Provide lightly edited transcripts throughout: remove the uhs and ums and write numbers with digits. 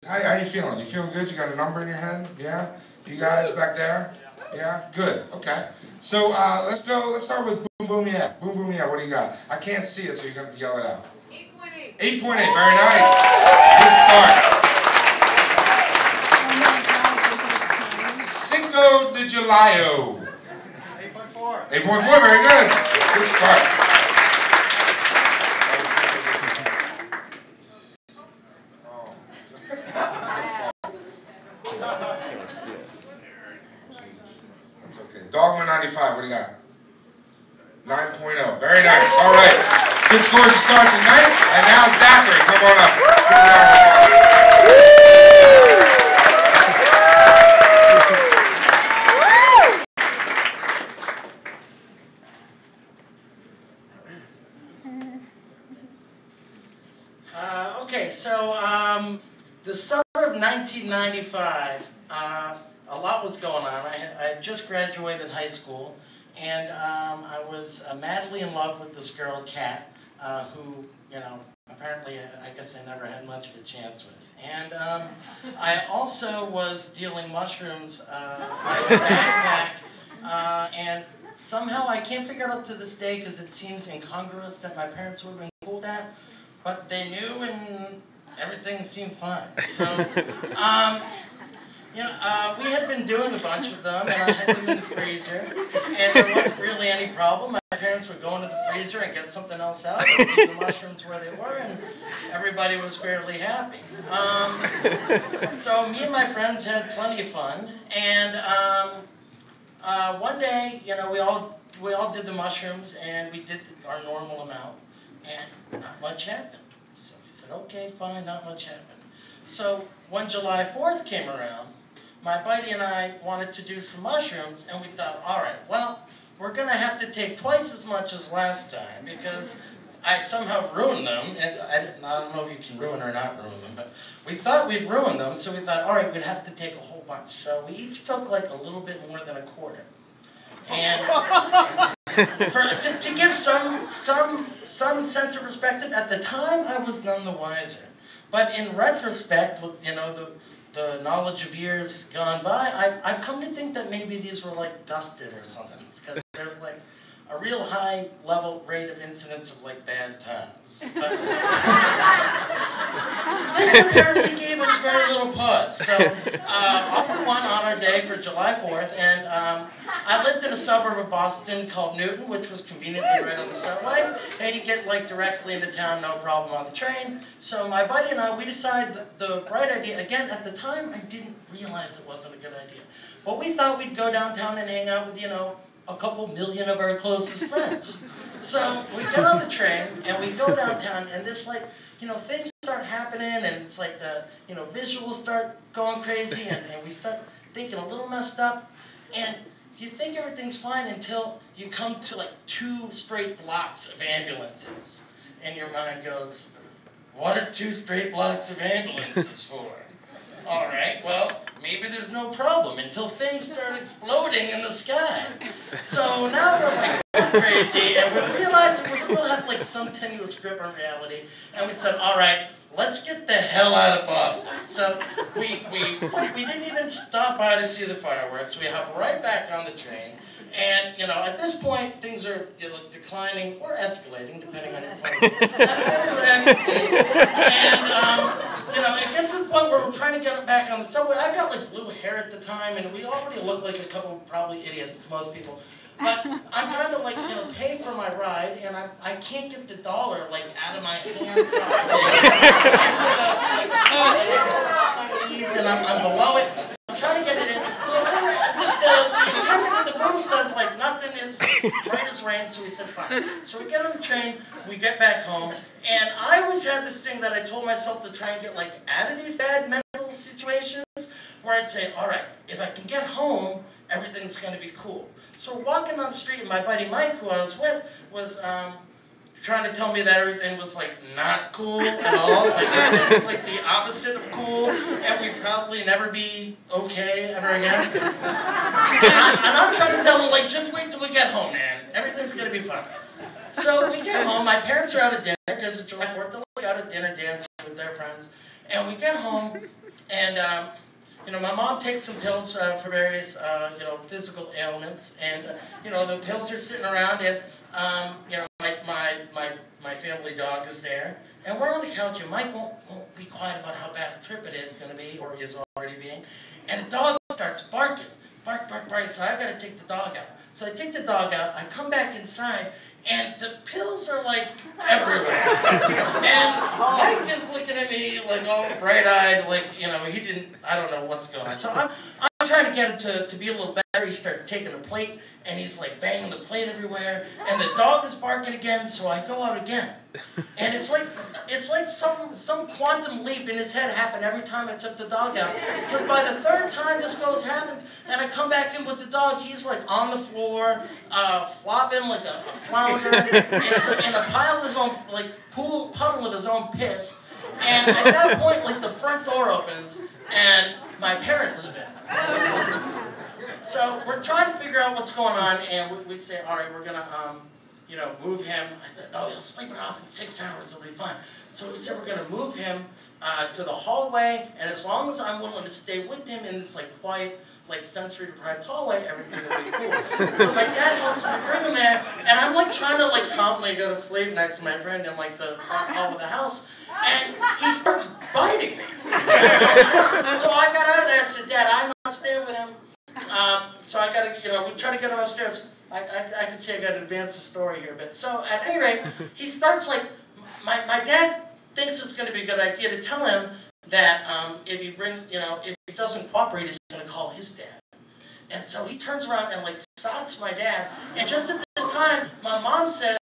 How you feeling? You feeling good? You got a number in your head? Yeah? You guys back there? Yeah? Good. Okay. So let's go. Let's start with boom boom yeah. Boom boom yeah. What do you got? I can't see it, so you're gonna have to yell it out. 8.8. 8.8. Very nice. Good start. Cinco de Julio. 8.4. 8.4. Very good. Good start. That's okay. Dogma 95, what do you got? 9.0. Very nice. All right. Good scores to start tonight. And now Zachary, come on up. Okay, so the summer of 1995, a lot was going on. I had just graduated high school, and I was madly in love with this girl, Kat, who, you know, apparently I guess I never had much of a chance with. And I also was dealing mushrooms with a backpack, and somehow I can't figure it out to this day because it seems incongruous that my parents would have been cool with that. But they knew, and everything seemed fine. So, you know, we had been doing a bunch of them, and I had them in the freezer, and there wasn't really any problem. My parents would go into the freezer and get something else out, and leave the mushrooms where they were, and everybody was fairly happy. So me and my friends had plenty of fun, and one day, you know, we all did the mushrooms, and we did our normal amount. And not much happened. So we said, okay, fine, not much happened. So when July 4th came around, my buddy and I wanted to do some mushrooms, and we thought, all right, well, we're going to have to take twice as much as last time because I somehow ruined them. And I don't know if you can ruin or not ruin them, but we thought we'd ruin them, so we thought, all right, we'd have to take a whole bunch. So we each took like a little bit more than a quarter. And to give some sense of perspective, at the time I was none the wiser. But in retrospect, with, you know, the knowledge of years gone by, I've come to think that maybe these were like dusted or something, because they're like a real high level rate of incidence of like bad times. But this apparently gave us very little pause. So off we went on our day for July 4th, and I lived in a suburb of Boston called Newton, which was conveniently right on the subway, and you get like directly into town, no problem on the train. So my buddy and I, we decided the bright idea, again, at the time I didn't realize it wasn't a good idea, but we thought we'd go downtown and hang out with, you know, a couple million of our closest friends. So we get on the train and we go downtown, and there's like, you know, things start happening, and it's like the, you know, visuals start going crazy, and we start thinking a little messed up, and you think everything's fine until you come to like 2 straight blocks of ambulances, and your mind goes, what are 2 straight blocks of ambulances for? All right, well, maybe there's no problem until things start exploding in the sky. So now we're like going crazy, and we realize that we still have like some tenuous grip on reality, and we said, all right, let's get the hell out of Boston. So we didn't even stop by to see the fireworks. We hopped right back on the train. And, you know, at this point, things are, you know, declining or escalating, depending on the point. And, you know, it gets to the point where we're trying to get it back on the subway. I've got, like, blue hair at the time, and we already look like a couple probably idiots to most people. But I'm trying to, like, you know, pay for my ride, and I can't get the dollar, like, out of my hand. Into the knees, and I'm below it. I'm trying to get it in. So anyway, the attendant in the booth says, like, nothing is right as rain, so we said, fine. So we get on the train, we get back home, and I always had this thing that I told myself to try and get, like, out of these bad mental situations, where I'd say, all right, if I can get home, everything's going to be cool. So walking on the street, and my buddy Mike, who I was with, was trying to tell me that everything was like not cool at all. Like everything was like the opposite of cool, and we'd probably never be okay ever again. And I'm trying to tell him, like, just wait till we get home, man. Everything's gonna be fine. So we get home. My parents are out at dinner because it's July 4th. They're like out at dinner dancing with their friends. And we get home, and you know, my mom takes some pills for various you know, physical ailments, and you know, the pills are sitting around, and you know, my family dog is there, and we're on the couch, and Mike won't be quiet about how bad a trip it is going to be, or is already being, and the dog starts barking. Bark, bark, bark, so I gotta take the dog out. So I take the dog out, I come back inside, and the pills are like everywhere. And Mike is looking at me like all bright-eyed, like, you know, I don't know what's going on. So I'm trying to get him to be a little better. He starts taking a plate, and he's like banging the plate everywhere, and the dog is barking again, so I go out again. And it's like some quantum leap in his head happened every time I took the dog out. Because by the third time this happens, and I come back in with the dog, he's like on the floor, flopping like a flounder, in a pile of his own, like puddle of his own piss. And at that point, like the front door opens, and my parents are there. So we're trying to figure out what's going on, and we say, all right, we're gonna you know, move him. I said, no, he'll sleep it off in 6 hours, it'll be fine. So we said we're gonna move him to the hallway, and as long as I'm willing to stay with him in this like quiet, like sensory deprived hallway, everything will be cool. So my dad helps me bring him there, and I'm like trying to like calmly go to sleep next to my friend in like the front hall of the house, and he starts biting me. So I got out of there and said, Dad, I'm not staying with him. So I gotta, you know, we try to get him upstairs. I can see I gotta advance the story here a bit. So at any rate, he starts like, my dad thinks it's gonna be a good idea to tell him that if he doesn't cooperate, he's gonna call his dad. And so he turns around and like socks my dad. And just at this time, my mom says,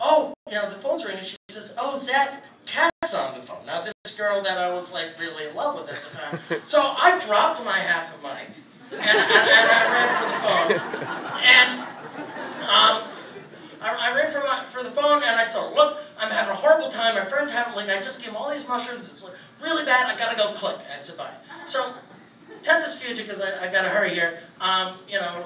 oh, you know, the phone's ringing. She says, oh, Zach, Kat's on the phone. Now this girl that I was like really in love with at the time. So I dropped my half of Mike, and I ran for the phone. And I ran for the phone, and I said, look, I'm having a horrible time. My friend's having, like, I just gave him all these mushrooms. It's like, really bad. I gotta go click. And I said, bye. So, tempest future, because I gotta hurry here. You know,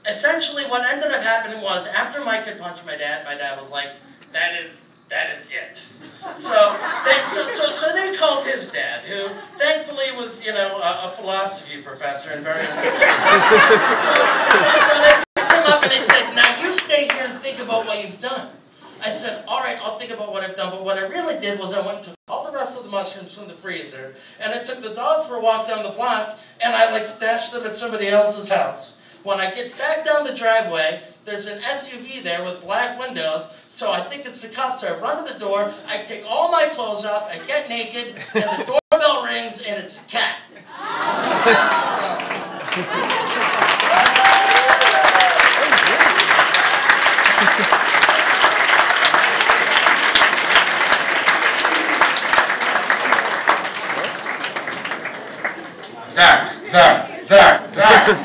essentially what ended up happening was after Mike had punched my dad was like, that is it. So they called his dad, who thankfully was, you know, a philosophy professor and very so they picked him up and they said, now you stay here and think about what you've done. I said, all right, I'll think about what I've done, but what I really did was I went and took all the rest of the mushrooms from the freezer, and I took the dog for a walk down the block, and I like stashed them at somebody else's house. When I get back down the driveway, there's an SUV there with black windows, so I think it's the cops. So I run to the door, I take all my clothes off, I get naked, and the doorbell rings, and it's Kat. Zach.